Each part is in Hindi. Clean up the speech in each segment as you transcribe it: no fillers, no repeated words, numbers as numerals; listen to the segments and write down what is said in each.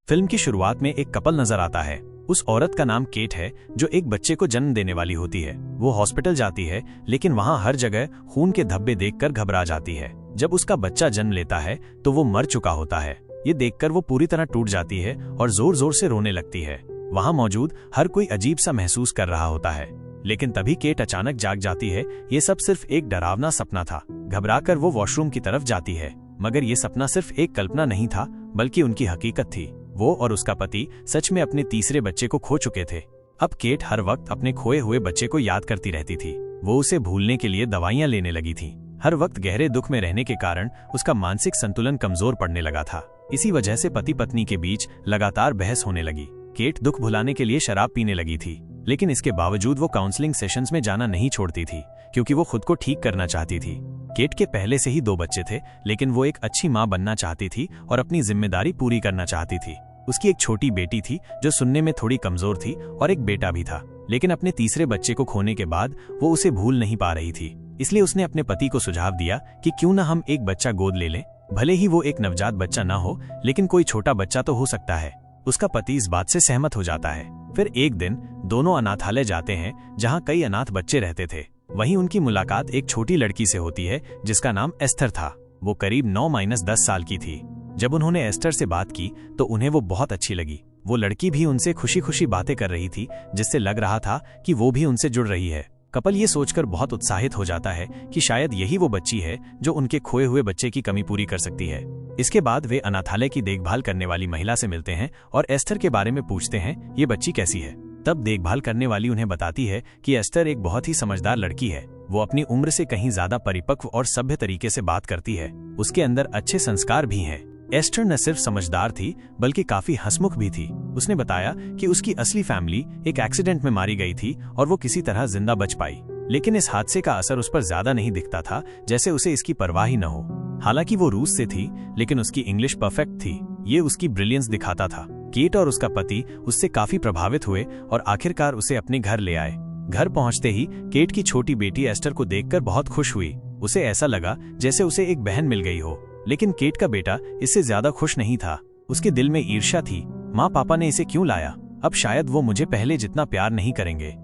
फिल्म की शुरुआत में एक कपल नजर आता है। उस औरत का नाम केट है जो एक बच्चे को जन्म देने वाली होती है। वो हॉस्पिटल जाती है लेकिन वहाँ हर जगह खून के धब्बे देखकर घबरा जाती है। जब उसका बच्चा जन्म लेता है तो वो मर चुका होता है। ये देखकर वो पूरी तरह टूट जाती है और जोर जोर से रोने लगती है। वहाँ मौजूद हर कोई अजीब सा महसूस कर रहा होता है। लेकिन तभी केट अचानक जाग जाती है। ये सब सिर्फ एक डरावना सपना था। घबराकर वो वॉशरूम की तरफ जाती है, मगर ये सपना सिर्फ एक कल्पना नहीं था बल्कि उनकी हकीकत थी। वो और उसका पति सच में अपने तीसरे बच्चे को खो चुके थे। अब केट हर वक्त अपने खोए हुए बच्चे को याद करती रहती थी। वो उसे भूलने के लिए दवाइयां लेने लगी थी। हर वक्त गहरे दुख में रहने के कारण उसका मानसिक संतुलन कमजोर पड़ने लगा था। इसी वजह से पति पत्नी के बीच लगातार बहस होने लगी। केट दुख भुलाने के लिए शराब पीने लगी थी, लेकिन इसके बावजूद वो काउंसलिंग सेशंस में जाना नहीं छोड़ती थी क्योंकि वो खुद को ठीक करना चाहती थी। केट के पहले से ही 2 बच्चे थे, लेकिन वो एक अच्छी माँ बनना चाहती थी और अपनी जिम्मेदारी पूरी करना चाहती थी। उसकी एक छोटी बेटी थी जो सुनने में थोड़ी कमजोर थी और एक बेटा भी था, लेकिन अपने तीसरे बच्चे को खोने के बाद वो उसे भूल नहीं पा रही थी। इसलिए उसने अपने पति को सुझाव दिया कि क्यों ना हम एक बच्चा गोद ले लें। भले ही वो एक नवजात बच्चा ना हो, लेकिन कोई छोटा बच्चा तो हो सकता है। उसका पति इस बात से सहमत हो जाता है। फिर एक दिन दोनों अनाथालय जाते हैं जहाँ कई अनाथ बच्चे रहते थे। वहीं उनकी मुलाकात एक छोटी लड़की से होती है जिसका नाम एस्थर था। वो करीब 9-10 साल की थी। जब उन्होंने एस्थर से बात की तो उन्हें वो बहुत अच्छी लगी। वो लड़की भी उनसे खुशी खुशी बातें कर रही थी, जिससे लग रहा था कि वो भी उनसे जुड़ रही है। कपल ये सोचकर बहुत उत्साहित हो जाता है कि शायद यही वो बच्ची है जो उनके खोए हुए बच्चे की कमी पूरी कर सकती है। इसके बाद वे अनाथालय की देखभाल करने वाली महिला से मिलते हैं और एस्थर के बारे में पूछते हैं, ये बच्ची कैसी है। तब देखभाल करने वाली उन्हें बताती है कि एस्थर एक बहुत ही समझदार लड़की है। वो अपनी उम्र से कहीं ज्यादा परिपक्व और सभ्य तरीके से बात करती है। उसके अंदर अच्छे संस्कार भी हैं। एस्थर न सिर्फ समझदार थी बल्कि काफी हंसमुख भी थी। उसने बताया कि उसकी असली फैमिली एक एक्सीडेंट में मारी गई थी और वो किसी तरह जिंदा बच पाई, लेकिन इस हादसे का असर उस पर ज्यादा नहीं दिखता था, जैसे उसे इसकी परवाह ही न हो। हालांकि वो रूस से थी, लेकिन उसकी इंग्लिश परफेक्ट थी। ये उसकी ब्रिलियंस दिखाता था। केट और उसका पति उससे काफी प्रभावित हुए और आखिरकार उसे अपने घर ले आए। घर पहुंचते ही केट की छोटी बेटी एस्थर को देखकर बहुत खुश हुई। उसे ऐसा लगा जैसे उसे एक बहन मिल गई हो। लेकिन केट का बेटा इससे ज्यादा खुश नहीं था। उसके दिल में ईर्ष्या थी। माँ पापा ने इसे क्यों लाया? अब शायद वो मुझे पहले जितना प्यार नहीं करेंगे।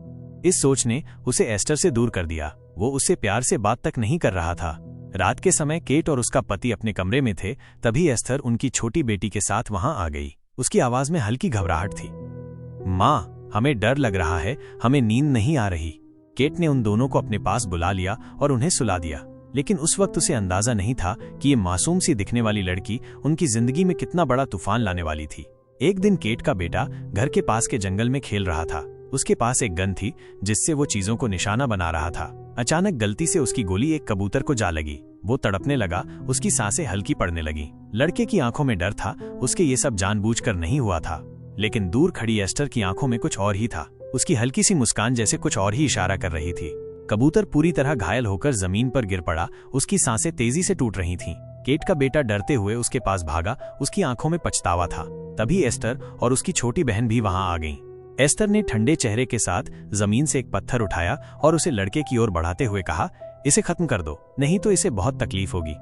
इस सोच ने उसे एस्थर से दूर कर दिया। वो उससे प्यार से बात तक नहीं कर रहा था। रात के समय केट और उसका पति अपने कमरे में थे, तभी एस्थर उनकी छोटी बेटी के साथ वहां आ गई। उसकी आवाज में हल्की घबराहट थी। माँ, हमें डर लग रहा है, हमें नींद नहीं आ रही। केट ने उन दोनों को अपने पास बुला लिया और उन्हें सुला दिया, लेकिन उस वक्त उसे अंदाजा नहीं था कि ये मासूम सी दिखने वाली लड़की उनकी जिंदगी में कितना बड़ा तूफान लाने वाली थी। एक दिन केट का बेटा घर के पास के जंगल में खेल रहा था। उसके पास एक गन थी जिससे वो चीजों को निशाना बना रहा था। अचानक गलती से उसकी गोली एक कबूतर को जा लगी। वो तड़पने लगा, उसकी सांसें हल्की पड़ने लगी। लड़के की आंखों में डर था। उसके ये सब जानबूझकर नहीं हुआ था, लेकिन दूर खड़ी एस्थर की आंखों में कुछ और ही था। उसकी हल्की सी मुस्कान जैसे कुछ और ही इशारा कर रही थी। कबूतर पूरी तरह घायल होकर जमीन पर गिर पड़ा। उसकी सांसें तेजी से टूट रही थीं। केट का बेटा डरते हुए उसके पास भागा। उसकी आंखों में पछतावा था। तभी एस्थर और उसकी छोटी बहन भी वहां आ गईं। एस्थर ने ठंडे चेहरे के साथ जमीन से एक पत्थर उठाया और उसे लड़के की ओर बढ़ाते हुए कहा, इसे खत्म कर दो, नहीं तो इसे बहुत तकलीफ होगी।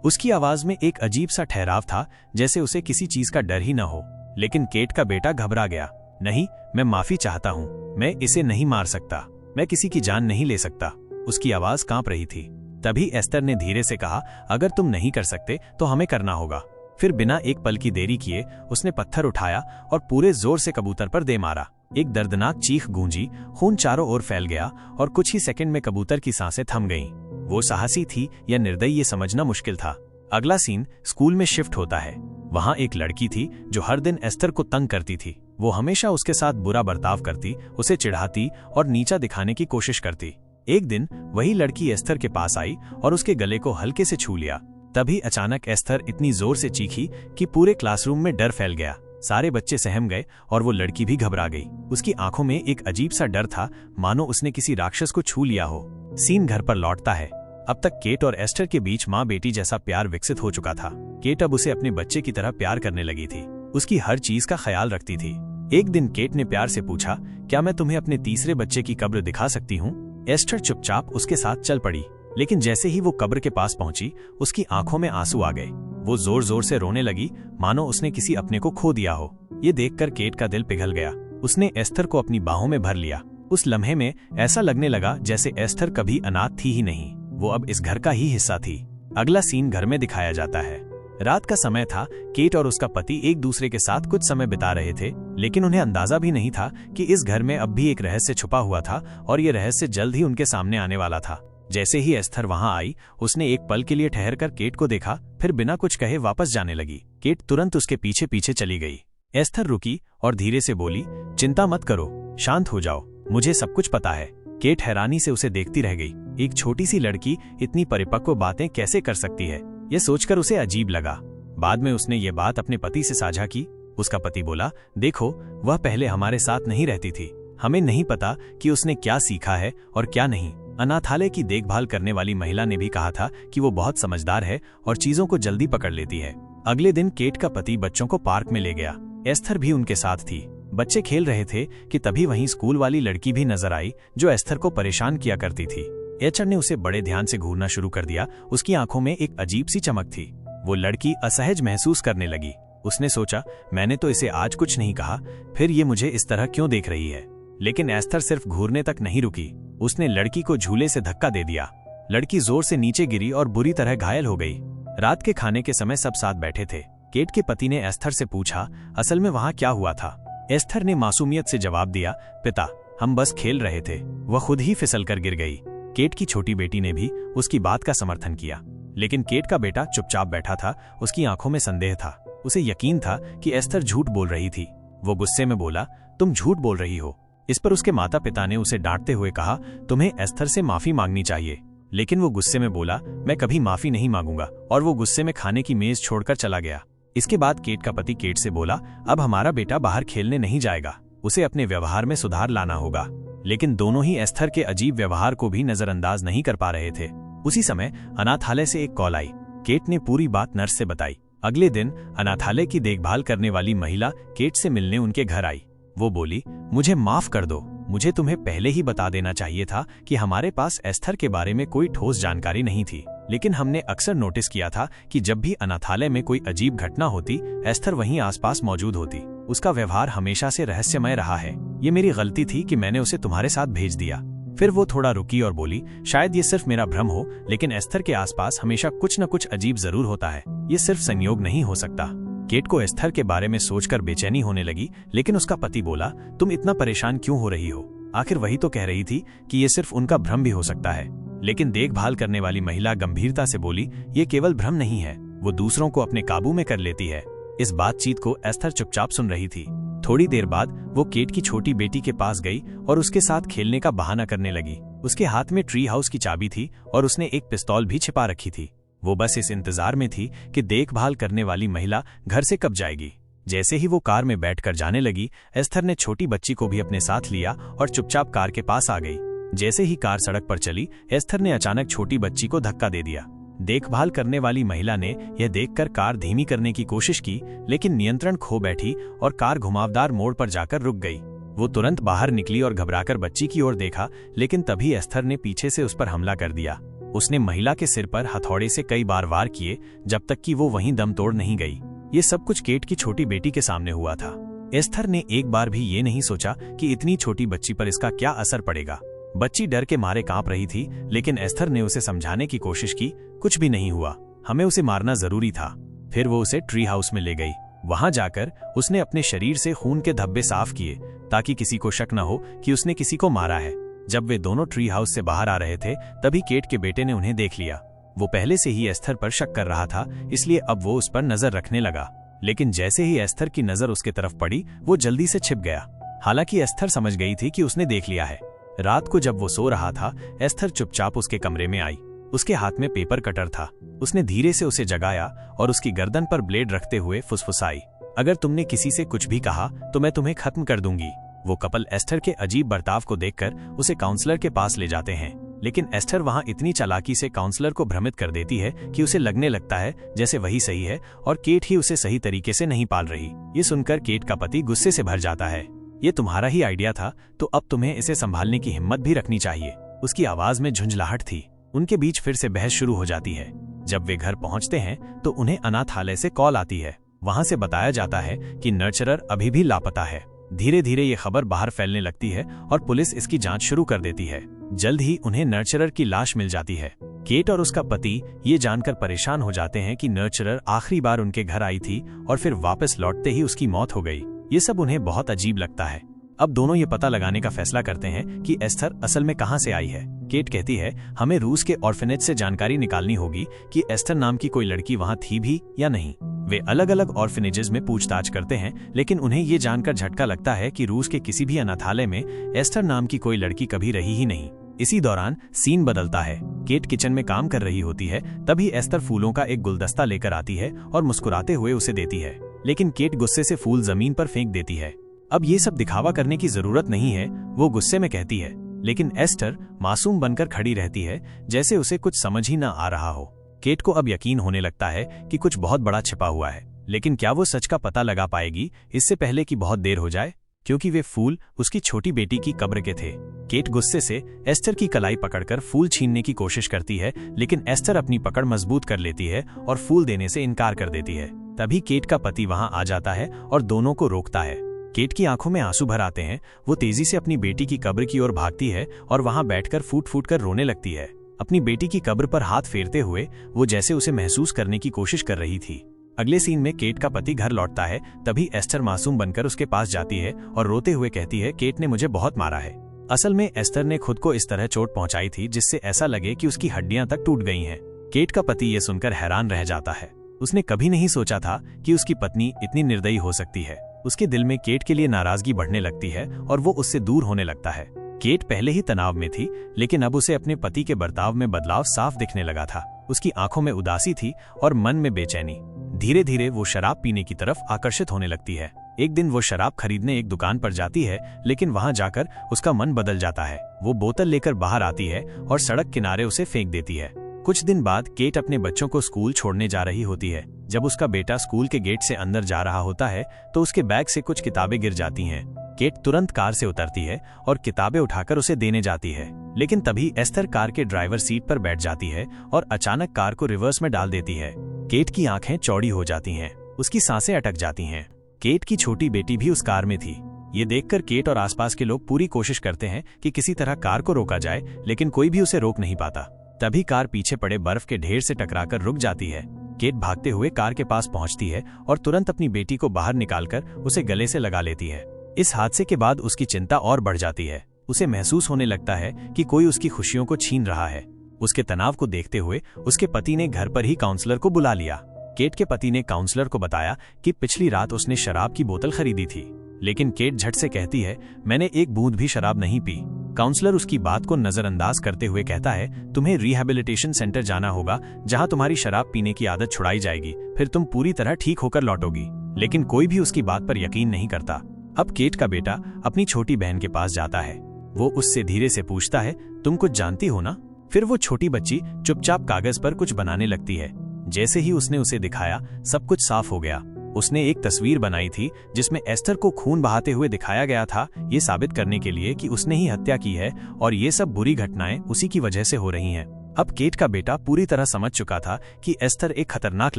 उसकी आवाज में एक अजीब सा ठहराव था, जैसे उसे किसी चीज का डर ही न हो। लेकिन केट का बेटा घबरा गया। नहीं, मैं माफी चाहता हूँ, मैं इसे नहीं मार सकता, मैं किसी की जान नहीं ले सकता। उसकी आवाज कांप रही थी। तभी एस्थर ने धीरे से कहा, अगर तुम नहीं कर सकते तो हमें करना होगा। फिर बिना एक पल की देरी किए उसने पत्थर उठाया और पूरे जोर से कबूतर पर दे मारा। एक दर्दनाक चीख गूंजी, खून चारों ओर फैल गया और कुछ ही सेकंड में कबूतर की सांसें थम गईं। वो साहसी थी या निर्दयी ये समझना मुश्किल था। अगला सीन स्कूल में शिफ्ट होता है। वहां एक लड़की थी जो हर दिन एस्थर को तंग करती थी। वो हमेशा उसके साथ बुरा बर्ताव करती, उसे चिढ़ाती और नीचा दिखाने की कोशिश करती। एक दिन वही लड़की एस्थर के पास आई और उसके गले को हल्के से छू लिया। तभी अचानक एस्थर इतनी जोर से चीखी कि पूरे क्लासरूम में डर फैल गया। सारे बच्चे सहम गए और वो लड़की भी घबरा गई। उसकी आंखों में एक अजीब सा डर था, मानो उसने किसी राक्षस को छू लिया हो। सीन घर पर लौटता है। अब तक केट और एस्थर के बीच माँ बेटी जैसा प्यार विकसित हो चुका था। केट अब उसे अपने बच्चे की तरह प्यार करने लगी थी। उसकी हर चीज का ख्याल रखती थी। एक दिन केट ने प्यार से पूछा, क्या मैं तुम्हें अपने तीसरे बच्चे की कब्र दिखा सकती हूँ? एस्थर चुपचाप उसके साथ चल पड़ी, लेकिन जैसे ही वो कब्र के पास पहुंची, उसकी आंखों में आंसू आ गए। वो जोर जोर से रोने लगी, मानो उसने किसी अपने को खो दिया हो। ये देखकर केट का दिल पिघल गया। उसने एस्थर को अपनी बाहों में भर लिया। उस लम्हे में ऐसा लगने लगा जैसे एस्थर कभी अनाथ थी ही नहीं, वो अब इस घर का ही हिस्सा थी। अगला सीन घर में दिखाया जाता है। रात का समय था। केट और उसका पति एक दूसरे के साथ कुछ समय बिता रहे थे, लेकिन उन्हें अंदाजा भी नहीं था कि इस घर में अब भी एक रहस्य छुपा हुआ था और ये रहस्य जल्द ही उनके सामने आने वाला था। जैसे ही एस्थर वहां आई, उसने एक पल के लिए ठहरकर केट को देखा, फिर बिना कुछ कहे वापस जाने लगी। केट तुरंत उसके पीछे पीछे चली गई। एस्थर रुकी और धीरे से बोली, चिंता मत करो, शांत हो जाओ, मुझे सब कुछ पता है। केट हैरानी से उसे देखती रह गई। एक छोटी सी लड़की इतनी परिपक्व बातें कैसे कर सकती है, ये सोचकर उसे अजीब लगा। बाद में उसने ये बात अपने पति से साझा की। उसका पति बोला, देखो, वह पहले हमारे साथ नहीं रहती थी, हमें नहीं पता कि उसने क्या सीखा है और क्या नहीं। अनाथालय की देखभाल करने वाली महिला ने भी कहा था कि वो बहुत समझदार है और चीजों को जल्दी पकड़ लेती है। अगले दिन केट का पति बच्चों को पार्क में ले गया। एस्थर भी उनके साथ थी। बच्चे खेल रहे थे कि तभी वहीं स्कूल वाली लड़की भी नजर आई जो एस्थर को परेशान किया करती थी। एचर ने उसे बड़े ध्यान से घूरना शुरू कर दिया। उसकी आंखों में एक अजीब सी चमक थी। वो लड़की असहज महसूस करने लगी। उसने सोचा, मैंने तो इसे आज कुछ नहीं कहा, फिर ये मुझे इस तरह क्यों देख रही है। लेकिन एस्थर सिर्फ घूरने तक नहीं रुकी। उसने लड़की को झूले से धक्का दे दिया। लड़की जोर से नीचे गिरी और बुरी तरह घायल हो गई। रात के खाने के समय सब साथ बैठे थे। केट के पति ने एस्थर से पूछा, असल में वहां क्या हुआ था। एस्थर ने मासूमियत से जवाब दिया, पिता, हम बस खेल रहे थे, वह खुद ही फिसल कर गिर गई। केट की छोटी बेटी ने भी उसकी बात का समर्थन किया, लेकिन केट का बेटा चुपचाप बैठा था। उसकी आंखों में संदेह था। उसे यकीन था कि एस्थर झूठ बोल रही थी। वो गुस्से में बोला, तुम झूठ बोल रही हो। इस पर उसके माता पिता ने उसे डांटते हुए कहा, तुम्हें एस्थर से माफी मांगनी चाहिए। लेकिन वो गुस्से में बोला, मैं कभी माफी नहीं मांगूंगा, और वो गुस्से में खाने की मेज छोड़कर चला गया। इसके बाद केट का पति केट से बोला, अब हमारा बेटा बाहर खेलने नहीं जाएगा, उसे अपने व्यवहार में सुधार लाना होगा। लेकिन दोनों ही एस्थर के अजीब व्यवहार को भी नजरअंदाज नहीं कर पा रहे थे। उसी समय अनाथालय से एक कॉल आई। केट ने पूरी बात नर्स से बताई। अगले दिन अनाथालय की देखभाल करने वाली महिला केट से मिलने उनके घर आई। वो बोली, मुझे माफ कर दो, मुझे तुम्हें पहले ही बता देना चाहिए था कि हमारे पास एस्थर के बारे में कोई ठोस जानकारी नहीं थी। लेकिन हमने अक्सर नोटिस किया था कि जब भी अनाथालय में कोई अजीब घटना होती, एस्थर वहीं आसपास मौजूद होती। उसका व्यवहार हमेशा से रहस्यमय रहा है। ये मेरी गलती थी कि मैंने उसे तुम्हारे साथ भेज दिया। फिर वो थोड़ा रुकी और बोली, शायद ये सिर्फ मेरा भ्रम हो, लेकिन एस्थर के आसपास हमेशा कुछ न कुछ अजीब जरूर होता है। ये सिर्फ संयोग नहीं हो सकता। केट को एस्थर के बारे में सोचकर बेचैनी होने लगी, लेकिन उसका पति बोला, तुम इतना परेशान क्यों हो रही हो? आखिर वही तो कह रही थी कि ये सिर्फ उनका भ्रम भी हो सकता है। लेकिन देखभाल करने वाली महिला गंभीरता से बोली, ये केवल भ्रम नहीं है, वो दूसरों को अपने काबू में कर लेती है। इस बातचीत को एस्थर चुपचाप सुन रही थी। थोड़ी देर बाद वो केट की छोटी बेटी के पास गई और उसके साथ खेलने का बहाना करने लगी। उसके हाथ में ट्री हाउस की चाबी थी और उसने एक पिस्तौल भी छिपा रखी थी। वो बस इस इंतजार में थी कि देखभाल करने वाली महिला घर से कब जाएगी। जैसे ही वो कार में बैठकर जाने लगी, एस्थर ने छोटी बच्ची को भी अपने साथ लिया और चुपचाप कार के पास आ गई। जैसे ही कार सड़क पर चली, एस्थर ने अचानक छोटी बच्ची को धक्का दे दिया। देखभाल करने वाली महिला ने यह देखकर कार धीमी करने की कोशिश की, लेकिन नियंत्रण खो बैठी और कार घुमावदार मोड़ पर जाकर रुक गई। वो तुरंत बाहर निकली और घबराकर बच्ची की ओर देखा, लेकिन तभी एस्थर ने पीछे से उस पर हमला कर दिया। उसने महिला के सिर पर हथौड़े से कई बार वार किए, जब तक कि वो वहीं दम तोड़ नहीं गई। ये सब कुछ केट की छोटी बेटी के सामने हुआ था। एस्थर ने एक बार भी ये नहीं सोचा कि इतनी छोटी बच्ची पर इसका क्या असर पड़ेगा। बच्ची डर के मारे कांप रही थी, लेकिन एस्थर ने उसे समझाने की कोशिश की, कुछ भी नहीं हुआ, हमें उसे मारना जरूरी था। फिर वो उसे ट्री हाउस में ले गई। वहां जाकर उसने अपने शरीर से खून के धब्बे साफ किए, ताकि किसी को शक न हो कि उसने किसी को मारा है। जब वे दोनों ट्री हाउस से बाहर आ रहे थे, तभी केट के बेटे ने उन्हें देख लिया। वो पहले से ही एस्थर पर शक कर रहा था, इसलिए अब वो उस पर नजर रखने लगा। लेकिन जैसे ही एस्थर की नजर उसके तरफ पड़ी, वो जल्दी से छिप गया। हालांकि एस्थर समझ गई थी कि उसने देख लिया है। रात को जब वो सो रहा था, एस्थर चुपचाप उसके कमरे में आई। उसके हाथ में पेपर कटर था। उसने धीरे से उसे जगाया और उसकी गर्दन पर ब्लेड रखते हुए फुसफुसाई, अगर तुमने किसी से कुछ भी कहा तो मैं तुम्हें खत्म कर दूंगी। वो कपल एस्थर के अजीब बर्ताव को देखकर उसे काउंसलर के पास ले जाते हैं, लेकिन एस्थर वहां इतनी चालाकी से काउंसलर को भ्रमित कर देती है कि उसे लगने लगता है जैसे वही सही है और केट ही उसे सही तरीके से नहीं पाल रही। ये सुनकर केट का पति गुस्से से भर जाता है। ये तुम्हारा ही आइडिया था, तो अब तुम्हें इसे संभालने की हिम्मत भी रखनी चाहिए। उसकी आवाज में झुंझलाहट थी। उनके बीच फिर से बहस शुरू हो जाती है। जब वे घर पहुंचते हैं तो उन्हें अनाथालय से कॉल आती है। वहां से बताया जाता है कि नर्चरर अभी भी लापता है। धीरे धीरे ये खबर बाहर फैलने लगती है और पुलिस इसकी जांच शुरू कर देती है। जल्द ही उन्हें नर्चरर की लाश मिल जाती है। केट और उसका पति ये जानकर परेशान हो जाते हैं कि नर्चरर आखिरी बार उनके घर आई थी और फिर वापस लौटते ही उसकी मौत हो गई। ये सब उन्हें बहुत अजीब लगता है। अब दोनों ये पता लगाने का फैसला करते हैं कि एस्थर असल में कहां से आई है। केट कहती है, हमें रूस के ऑर्फनेज से जानकारी निकालनी होगी कि एस्थर नाम की कोई लड़की वहां थी भी या नहीं। वे अलग अलग ऑर्फनेजेस में पूछताछ करते हैं, लेकिन उन्हें ये जानकर झटका लगता है कि रूस के किसी भी अनाथालय में एस्थर नाम की कोई लड़की कभी रही ही नहीं। इसी दौरान सीन बदलता है। केट किचन में काम कर रही होती है, तभी एस्थर फूलों का एक गुलदस्ता लेकर आती है और मुस्कुराते हुए उसे देती है, लेकिन केट गुस्से से फूल जमीन पर फेंक देती है। अब ये सब दिखावा करने की जरूरत नहीं है, वो गुस्से में कहती है, लेकिन एस्थर मासूम बनकर खड़ी रहती है, जैसे उसे कुछ समझ ही न आ रहा हो। केट को अब यकीन होने लगता है कि कुछ बहुत बड़ा छिपा हुआ है, लेकिन क्या वो सच का पता लगा पाएगी इससे पहले कि बहुत देर हो जाए, क्योंकि वे फूल उसकी छोटी बेटी की कब्र के थे। केट गुस्से से एस्थर की कलाई पकड़कर फूल छीनने की कोशिश करती है, लेकिन एस्थर अपनी पकड़ मजबूत कर लेती है और फूल देने से इनकार कर देती है। तभी केट का पति वहां आ जाता है और दोनों को रोकता है। केट की आंखों में आंसू भर आते हैं। वो तेजी से अपनी बेटी की कब्र की ओर भागती है और वहां बैठकर फूट फूट कर रोने लगती है। अपनी बेटी की कब्र पर हाथ फेरते हुए वो जैसे उसे महसूस करने की कोशिश कर रही थी। अगले सीन में केट का पति घर लौटता है, तभी एस्थर मासूम बनकर उसके पास जाती है और रोते हुए कहती है, केट ने मुझे बहुत मारा है। असल में एस्थर ने खुद को इस तरह चोट पहुंचाई थी जिससे ऐसा लगे कि उसकी हड्डियां तक टूट गई हैं। केट का पति ये सुनकर हैरान रह जाता है। उसने कभी नहीं सोचा था कि उसकी पत्नी इतनी निर्दयी हो सकती है। उसके दिल में केट के लिए नाराजगी बढ़ने लगती है और वो उससे दूर होने लगता है। केट पहले ही तनाव में थी, लेकिन अब उसे अपने पति के बर्ताव में बदलाव साफ दिखने लगा था। उसकी आंखों में उदासी थी और मन में बेचैनी। धीरे धीरे वो शराब पीने की तरफ आकर्षित होने लगती है। एक दिन वो शराब खरीदने एक दुकान पर जाती है, लेकिन वहां जाकर उसका मन बदल जाता है। वो बोतल लेकर बाहर आती है और सड़क किनारे उसे फेंक देती है। कुछ दिन बाद केट अपने बच्चों को स्कूल छोड़ने जा रही होती है। जब उसका बेटा स्कूल के गेट से अंदर जा रहा होता है तो उसके बैग से कुछ किताबें गिर जाती हैं। केट तुरंत कार से उतरती है और किताबें उठाकर उसे देने जाती है, लेकिन तभी एस्थर कार के ड्राइवर सीट पर बैठ जाती है और अचानक कार को रिवर्स में डाल देती है। केट की आंखें चौड़ी हो जाती हैं, उसकी सांसें अटक जाती हैं। केट की छोटी बेटी भी उस कार में थी। ये देखकर केट और आसपास के लोग पूरी कोशिश करते हैं कि किसी तरह कार को रोका जाए, लेकिन कोई भी उसे रोक नहीं पाता। तभी कार पीछे पड़े बर्फ के ढेर से टकराकर रुक जाती है। केट भागते हुए कार के पास पहुंचती है और तुरंत अपनी बेटी को बाहर निकालकर उसे गले से लगा लेती है। इस हादसे के बाद उसकी चिंता और बढ़ जाती है। उसे महसूस होने लगता है कि कोई उसकी खुशियों को छीन रहा है। उसके तनाव को देखते हुए उसके पति ने घर पर ही काउंसलर को बुला लिया। केट के पति ने काउंसलर को बताया कि पिछली रात उसने शराब की बोतल खरीदी थी, लेकिन केट झट से कहती है, मैंने एक बूंद भी शराब नहीं पी। काउंसलर उसकी बात को नजरअंदाज करते हुए कहता है, तुम्हें रिहैबिलिटेशन सेंटर जाना होगा, जहां तुम्हारी शराब पीने की आदत छुड़ाई जाएगी, फिर तुम पूरी तरह ठीक होकर लौटोगी। लेकिन कोई भी उसकी बात पर यकीन नहीं करता। अब केट का बेटा अपनी छोटी बहन के पास जाता है। वो उससे धीरे से पूछता है, तुम कुछ जानती हो ना? फिर वो छोटी बच्ची चुपचाप कागज पर कुछ बनाने लगती है। जैसे ही उसने उसे दिखाया, सब कुछ साफ हो गया। उसने एक तस्वीर बनाई थी जिसमें एस्थर को खून बहाते हुए दिखाया गया था, ये साबित करने के लिए कि उसने ही हत्या की है और ये सब बुरी घटनाएं उसी की वजह से हो रही हैं। अब केट का बेटा पूरी तरह समझ चुका था कि एस्थर एक खतरनाक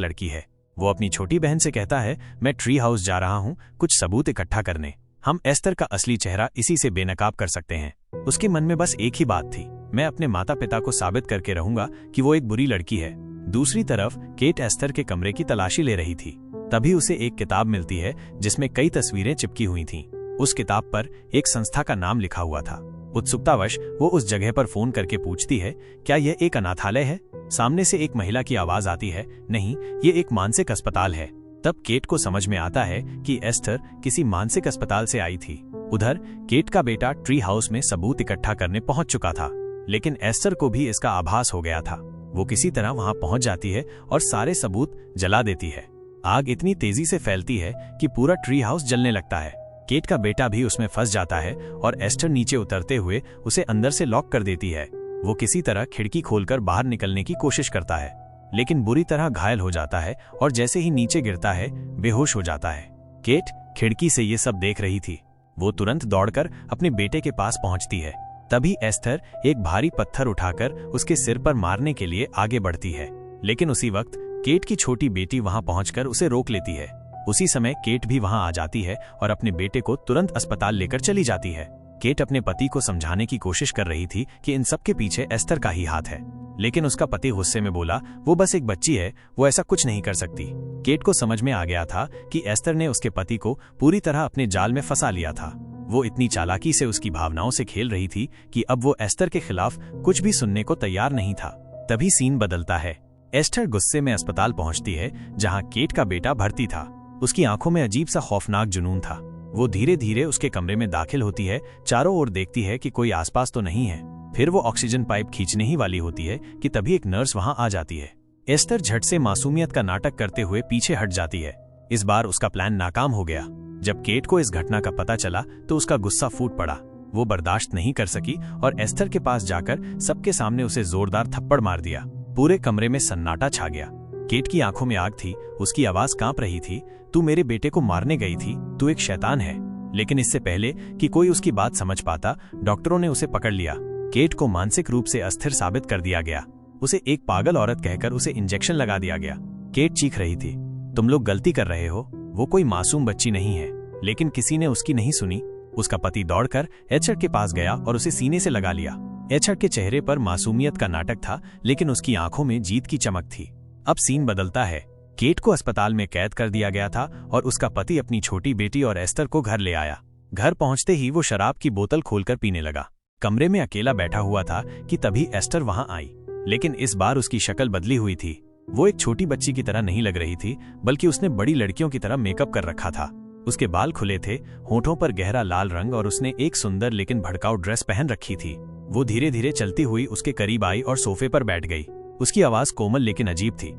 लड़की है। वो अपनी छोटी बहन से कहता है, मैं ट्री हाउस जा रहा हूँ कुछ सबूत इकट्ठा करने। हम एस्थर का असली चेहरा इसी से बेनकाब कर सकते हैं। उसके मन में बस एक ही बात थी, मैं अपने माता पिता को साबित करके रहूंगा कि वो एक बुरी लड़की है। दूसरी तरफ केट एस्थर के कमरे की तलाशी ले रही थी। तभी उसे एक किताब मिलती है जिसमें कई तस्वीरें चिपकी हुई थीं। उस किताब पर एक संस्था का नाम लिखा हुआ था। उत्सुकतावश वो उस जगह पर फोन करके पूछती है, क्या यह एक अनाथालय है? सामने से एक महिला की आवाज आती है, नहीं, ये एक मानसिक अस्पताल है। तब केट को समझ में आता है कि एस्थर किसी मानसिक अस्पताल से आई थी। उधर केट का बेटा ट्री हाउस में सबूत इकट्ठा करने पहुंच चुका था, लेकिन एस्थर को भी इसका आभास हो गया था। वो किसी तरह वहां पहुंच जाती है और सारे सबूत जला देती है। आग इतनी तेजी से फैलती है कि पूरा ट्री हाउस जलने लगता है। केट का बेटा भी उसमें फंस जाता है और एस्थर नीचे उतरते हुए उसे अंदर से लॉक कर देती है। वो किसी तरह खिड़की खोलकर बाहर निकलने की कोशिश करता है, लेकिन बुरी तरह घायल हो जाता है और जैसे ही नीचे गिरता है बेहोश हो जाता है। केट खिड़की से ये सब देख रही थी। वो तुरंत दौड़कर अपने बेटे के पास पहुंचती है। तभी एस्थर एक भारी पत्थर उठाकर उसके सिर पर मारने के लिए आगे बढ़ती है, लेकिन उसी वक्त केट की छोटी बेटी वहां पहुंचकर उसे रोक लेती है। उसी समय केट भी वहां आ जाती है और अपने बेटे को तुरंत अस्पताल लेकर चली जाती है। केट अपने पति को समझाने की कोशिश कर रही थी कि इन सब के पीछे एस्तर का ही हाथ है, लेकिन उसका पति गुस्से में बोला, वो बस एक बच्ची है, वो ऐसा कुछ नहीं कर सकती। केट को समझ में आ गया था कि एस्तर ने उसके पति को पूरी तरह अपने जाल में फंसा लिया था। वो इतनी चालाकी से उसकी भावनाओं से खेल रही थी कि अब वो एस्तर के खिलाफ कुछ भी सुनने को तैयार नहीं था। तभी सीन बदलता है। एस्टर गुस्से में अस्पताल पहुंचती है जहां केट का बेटा भर्ती था। उसकी आंखों में अजीब सा खौफनाक जुनून था। वो धीरे धीरे उसके कमरे में दाखिल होती है, चारों ओर देखती है कि कोई आसपास तो नहीं है। फिर वो ऑक्सीजन पाइप खींचने ही वाली होती है कि तभी एक नर्स वहां आ जाती है। एस्तर झट से मासूमियत का नाटक करते हुए पीछे हट जाती है। इस बार उसका प्लान नाकाम हो गया। जब केट को इस घटना का पता चला तो उसका गुस्सा फूट पड़ा। वो बर्दाश्त नहीं कर सकी और एस्तर के पास जाकर सबके सामने उसे जोरदार थप्पड़ मार दिया। पूरे कमरे में सन्नाटा छा गया। केट की आंखों में आग थी, उसकी आवाज कांप रही थी, तू मेरे बेटे को मारने गई थी, तू एक शैतान है। लेकिन इससे पहले कि कोई उसकी बात समझ पाता, डॉक्टरों ने उसे पकड़ लिया। केट को मानसिक रूप से अस्थिर साबित कर दिया गया। उसे एक पागल औरत कहकर उसे इंजेक्शन लगा दिया गया। केट चीख रही थी, तुम लोग गलती कर रहे हो, वो कोई मासूम बच्ची नहीं है। लेकिन किसी ने उसकी नहीं सुनी। उसका पति दौड़कर एचर के पास गया और उसे सीने से लगा लिया। एचर के चेहरे पर मासूमियत का नाटक था, लेकिन उसकी आंखों में जीत की चमक थी। अब सीन बदलता है। केट को अस्पताल में कैद कर दिया गया था और उसका पति अपनी छोटी बेटी और एस्तर को घर ले आया। घर पहुंचते ही वो शराब की बोतल खोलकर पीने लगा। कमरे में अकेला बैठा हुआ था कि तभी एस्टर वहां आई, लेकिन इस बार उसकी शक्ल बदली हुई थी। वो एक छोटी बच्ची की तरह नहीं लग रही थी, बल्कि उसने बड़ी लड़कियों की तरह मेकअप कर रखा था। उसके बाल खुले थे, होठों पर गहरा लाल रंग और उसने एक सुंदर लेकिन भड़काऊ ड्रेस पहन रखी थी। वो धीरे धीरे चलती हुई उसके करीब आई और सोफे पर बैठ गई। उसकी आवाज कोमल लेकिन अजीब थी।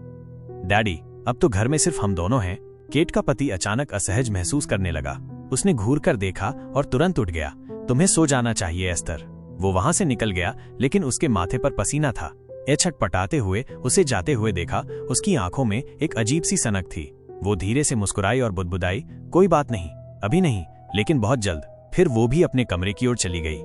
डैडी, अब तो घर में सिर्फ हम दोनों हैं। केट का पति अचानक असहज महसूस करने लगा। उसने घूर कर देखा और तुरंत उठ गया। तुम्हें सो जाना चाहिए एस्तर। वो वहां से निकल गया, लेकिन उसके माथे पर पसीना था। छटपटाते हुए उसे जाते हुए देखा। उसकी आंखों में एक अजीब सी सनक थी। वो धीरे से मुस्कुराई और बुदबुदाई, कोई बात नहीं, अभी नहीं, लेकिन बहुत जल्द। फिर वो भी अपने कमरे की ओर चली गई।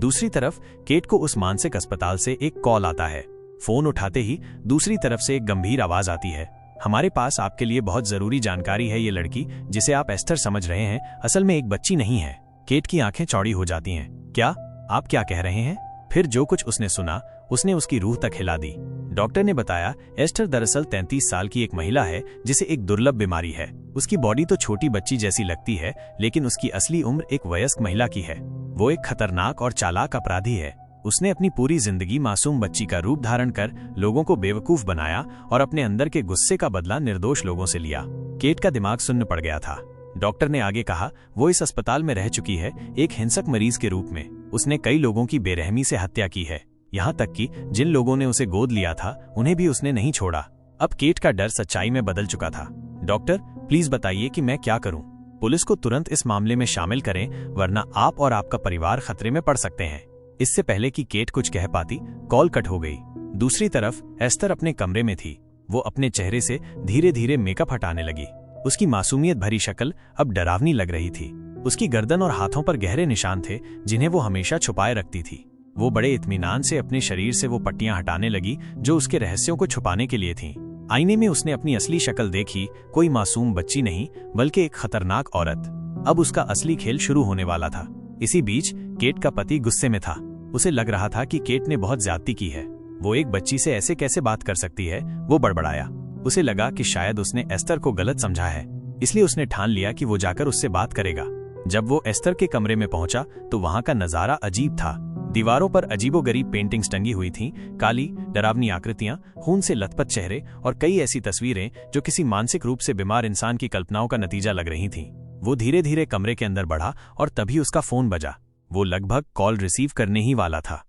दूसरी तरफ केट को उस मानसिक अस्पताल से एक कॉल आता है। फोन उठाते ही दूसरी तरफ से एक गंभीर आवाज आती है, हमारे पास आपके लिए बहुत जरूरी जानकारी है। ये लड़की जिसे आप एस्टर समझ रहे हैं, असल में एक बच्ची नहीं है। केट की आंखें चौड़ी हो जाती हैं। क्या आप क्या कह रहे हैं? फिर जो कुछ उसने सुना, उसने उसकी रूह तक हिला दी। डॉक्टर ने बताया, एस्टर दरअसल 33 साल की एक महिला है जिसे एक दुर्लभ बीमारी है। उसकी बॉडी तो छोटी बच्ची जैसी लगती है, लेकिन उसकी असली उम्र एक वयस्क महिला की है। वो एक खतरनाक और चालाक अपराधी है। उसने अपनी पूरी जिंदगी मासूम बच्ची का रूप धारण कर लोगों को बेवकूफ बनाया और अपने अंदर के गुस्से का बदला निर्दोष लोगों से लिया। केट का दिमाग सुन्न पड़ गया था। डॉक्टर ने आगे कहा, वो इस अस्पताल में रह चुकी है, एक हिंसक मरीज के रूप में। उसने कई लोगों की बेरहमी से हत्या की है, यहाँ तक कि जिन लोगों ने उसे गोद लिया था उन्हें भी उसने नहीं छोड़ा। अब केट का डर सच्चाई में बदल चुका था। डॉक्टर, प्लीज बताइए कि मैं क्या करूं? पुलिस को तुरंत इस मामले में शामिल करें, वरना आप और आपका परिवार खतरे में पड़ सकते हैं। इससे पहले कि केट कुछ कह पाती, कॉल कट हो गई। दूसरी तरफ एस्तर अपने कमरे में थी। वो अपने चेहरे से धीरे धीरे मेकअप हटाने लगी। उसकी मासूमियत भरी शक्ल अब डरावनी लग रही थी। उसकी गर्दन और हाथों पर गहरे निशान थे, जिन्हें वो हमेशा छुपाए रखती थी। वो बड़े इत्मीनान से अपने शरीर से वो पट्टियां हटाने लगी जो उसके रहस्यों को छुपाने के लिए थीं। आईने में उसने अपनी असली शक्ल देखी, कोई मासूम बच्ची नहीं, बल्कि एक खतरनाक औरत। अब उसका असली खेल शुरू होने वाला था। इसी बीच केट का पति गुस्से में था। उसे लग रहा था कि केट ने बहुत ज्यादती की है। वो एक बच्ची से ऐसे कैसे बात कर सकती है? वो बड़बड़ाया। उसे लगा कि शायद उसने एस्तर को गलत समझा है, इसलिए उसने ठान लिया कि वो जाकर उससे बात करेगा। जब वो एस्तर के कमरे में पहुंचा तो वहां का नजारा अजीब था। दीवारों पर अजीबोगरीब पेंटिंग्स टंगी हुई थीं, काली डरावनी आकृतियां, खून से लथपथ चेहरे और कई ऐसी तस्वीरें जो किसी मानसिक रूप से बीमार इंसान की कल्पनाओं का नतीजा लग रही थीं। वो धीरे धीरे कमरे के अंदर बढ़ा और तभी उसका फोन बजा। वो लगभग कॉल रिसीव करने ही वाला था।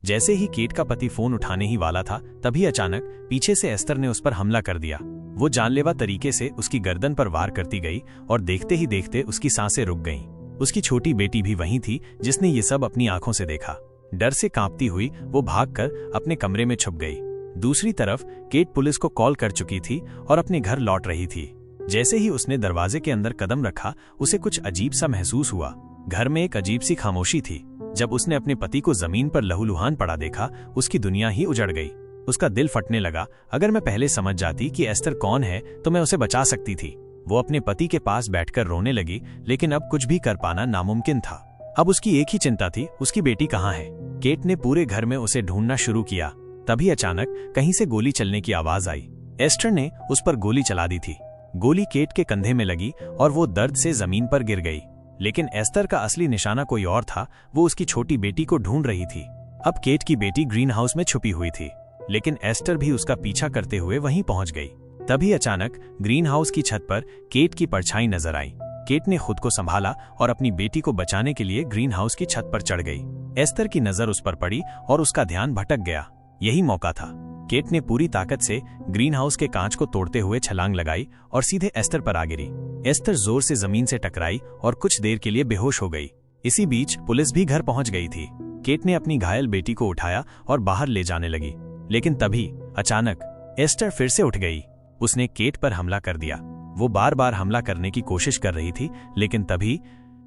जैसे ही केट का पति फोन उठाने ही वाला था, तभी अचानक पीछे से एस्तर ने उस पर हमला कर दिया। वो जानलेवा तरीके से उसकी गर्दन पर वार करती गई और देखते ही देखते उसकी सांसें रुक गईं। उसकी छोटी बेटी भी वहीं थी, जिसने ये सब अपनी आंखों से देखा। डर से कांपती हुई वो भागकर अपने कमरे में छुप गई। दूसरी तरफ केट पुलिस को कॉल कर चुकी थी और अपने घर लौट रही थी। जैसे ही उसने दरवाजे के अंदर कदम रखा, उसे कुछ अजीब सा महसूस हुआ। घर में एक अजीब सी खामोशी थी। जब उसने अपने पति को जमीन पर लहूलुहान पड़ा देखा, उसकी दुनिया ही उजड़ गई। उसका दिल फटने लगा। अगर मैं पहले समझ जाती कि एस्टर कौन है तो मैं उसे बचा सकती थी। वो अपने पति के पास बैठकर रोने लगी, लेकिन अब कुछ भी कर पाना नामुमकिन था। अब उसकी एक ही चिंता थी, उसकी बेटी कहाँ है। केट ने पूरे घर में उसे ढूंढना शुरू किया। तभी अचानक कहीं से गोली चलने की आवाज आई। एस्टर ने उस पर गोली चला दी थी। गोली केट के कंधे में लगी और वो दर्द से जमीन पर गिर गई। लेकिन एस्टर का असली निशाना कोई और था। वो उसकी छोटी बेटी को ढूंढ रही थी। अब केट की बेटी ग्रीन हाउस में छुपी हुई थी, लेकिन एस्टर भी उसका पीछा करते हुए वहीं पहुंच गई। तभी अचानक ग्रीन हाउस की छत पर केट की परछाई नजर आई। केट ने खुद को संभाला और अपनी बेटी को बचाने के लिए ग्रीन हाउस की छत पर चढ़ गई। एस्टर की नजर उस पर पड़ी और उसका ध्यान भटक गया। यही मौका था। केट ने पूरी ताकत से ग्रीन हाउस के कांच को तोड़ते हुए छलांग लगाई और सीधे एस्टर पर आ गिरी। एस्टर जोर से जमीन से टकराई और कुछ देर के लिए बेहोश हो गई। इसी बीच पुलिस भी घर पहुंच गई थी। केट ने अपनी घायल बेटी को उठाया और बाहर ले जाने लगी, लेकिन तभी अचानक एस्टर फिर से उठ गई। उसने केट पर हमला कर दिया। वो बार बार हमला करने की कोशिश कर रही थी, लेकिन तभी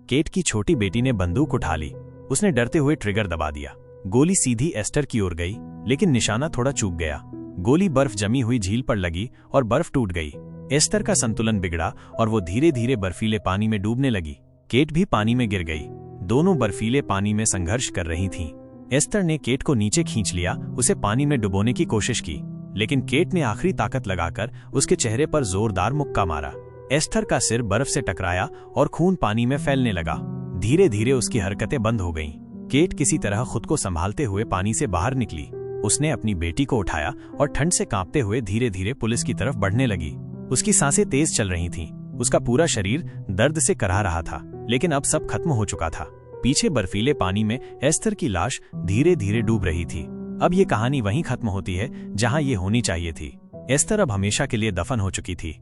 केट की छोटी बेटी ने बंदूक उठा ली। उसने डरते हुए ट्रिगर दबा दिया। गोली सीधी एस्टर की ओर गई, लेकिन निशाना थोड़ा चूक गया। गोली बर्फ जमी हुई झील पर लगी और बर्फ टूट गई। एस्टर का संतुलन बिगड़ा और वो धीरे धीरे बर्फीले पानी में डूबने लगी। केट भी पानी में गिर गई। दोनों बर्फीले पानी में संघर्ष कर रही थीं। एस्टर ने केट को नीचे खींच लिया, उसे पानी में डुबोने की कोशिश की, लेकिन केट ने आखिरी ताकत लगाकर उसके चेहरे पर जोरदार मुक्का मारा। एस्टर का सिर बर्फ से टकराया और खून पानी में फैलने लगा। धीरे धीरे उसकी हरकतें बंद हो गईं। केट किसी तरह खुद को संभालते हुए पानी से बाहर निकली। उसने अपनी बेटी को उठाया और ठंड से कांपते हुए धीरे धीरे पुलिस की तरफ बढ़ने लगी। उसकी सांसें तेज चल रही थीं। उसका पूरा शरीर दर्द से कराह रहा था, लेकिन अब सब खत्म हो चुका था। पीछे बर्फीले पानी में एस्टर की लाश धीरे धीरे डूब रही थी। अब ये कहानी वहीं खत्म होती है जहां ये होनी चाहिए थी। एस्टर अब हमेशा के लिए दफन हो चुकी थी।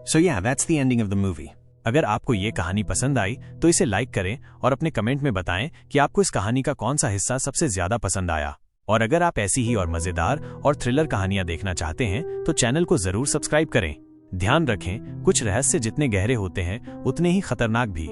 So yeah, that's the ending of the movie. अगर आपको ये कहानी पसंद आई तो इसे लाइक करें और अपने कमेंट में बताएं कि आपको इस कहानी का कौन सा हिस्सा सबसे ज्यादा पसंद आया। और अगर आप ऐसी ही और मजेदार और थ्रिलर कहानियां देखना चाहते हैं तो चैनल को जरूर सब्सक्राइब करें। ध्यान रखें, कुछ रहस्य जितने गहरे होते हैं उतने ही खतरनाक भी।